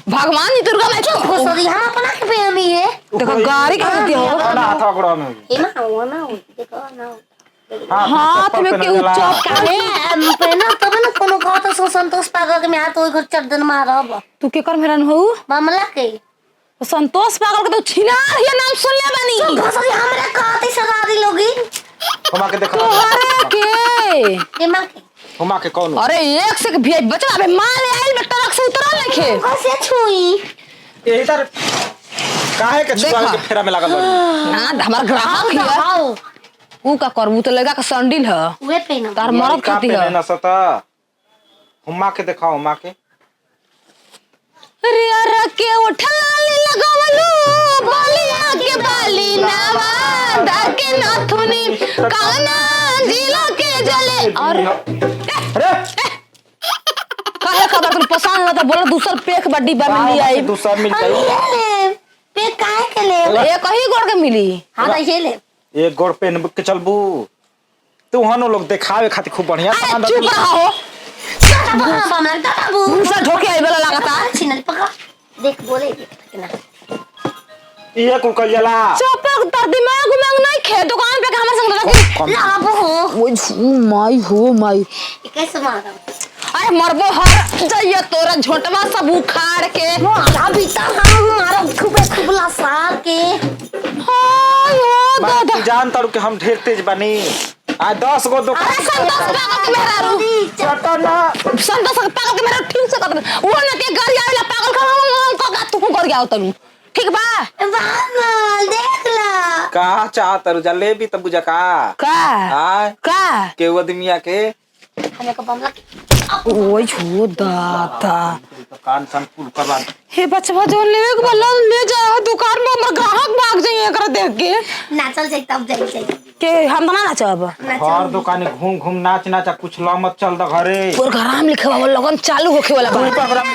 भगवान जी दुर्गा माई को घोसरी हम अपना के पे हमी है देखो गाड़ी के देते हो ना हाथ पकड़ो में ए ना हो ना हो देखो ना हो हाथ में के चौक काहे पहना तब ना कोनो कहत सो संतोष पागल के में हाथ ओइ घर चढ़ दिन मारब तू के कर मेरन हो मामला के संतोष पागल के तो छिनार ये नाम सुन ले बनी घोसरी हमरा कहते सरारी लोगी हुमा के देखो तोहरे के ए मां के हुमा के कौन अरे एक से भी बचला बे माल आइल बे ट्रक से उतरल लेखे कैसे छुई यही तर काहे के छुआ के फेरा में लागल बानी हां हमार ग्राहक हिया आओ ऊ का करबू तो लगा के संडिल ह वे पहना तार मरद खाती है है ना सता हुमा के दिखाओ हुमा के अरे अरे के उठलाली लगावलू बालिया के बाली नवा दाके नाथुनी काना जिला के जले और अरे काहे खबर तुम पसंद ना तो बोलो दूसर पेख बड्डी बा मिली आई दूसरा मिल जाई पे काहे के ले एक ही गोड़ के मिली हां ऐसे ले एक गोड़ पेन के चलबू तू हनो लोग दिखावे खातिर खूब बढ़िया सामान चुप रहो बाबू मुंह से ढोके आई वाला लागता छिनल पका देख बोले कितना ये को कहिला चुप तर दिमाग में नहीं खे दुकान पे हमर संग रखी लाबो हो ओए माई हो माई कैसे मारा अरे मरबो हर जइया तोरा झोटवा सब उखाड़ के मारा बीता हम मारा खूबे खुबला साल के हाय हो दादा जान तारू के हम ढेर तेज बनी आ 10 गो दुकान अरे संतोष पागल के मेरा रू चटना संतोष पागल के मेरा ठीक से कर वो ना के गाड़ी आवेला पागल का तू कर गया तनु ठीक बा बाबा देख ला का चाह तारू जलेबी तब बुझा का का के आदमिया के हमें का बमला ओए छो दादा कान सन पुल करवा हे बचवा जो लेवे के बोला ले जा दुकान में हमर ग्राहक भाग जाई एकरा देख के नाचल जाई तब जाई के हम ना नाचब हर दुकाने घूम घूम नाच नाच कुछ ला मत चल द घरे तोर घर में लिखवा लगन चालू होखे वाला बा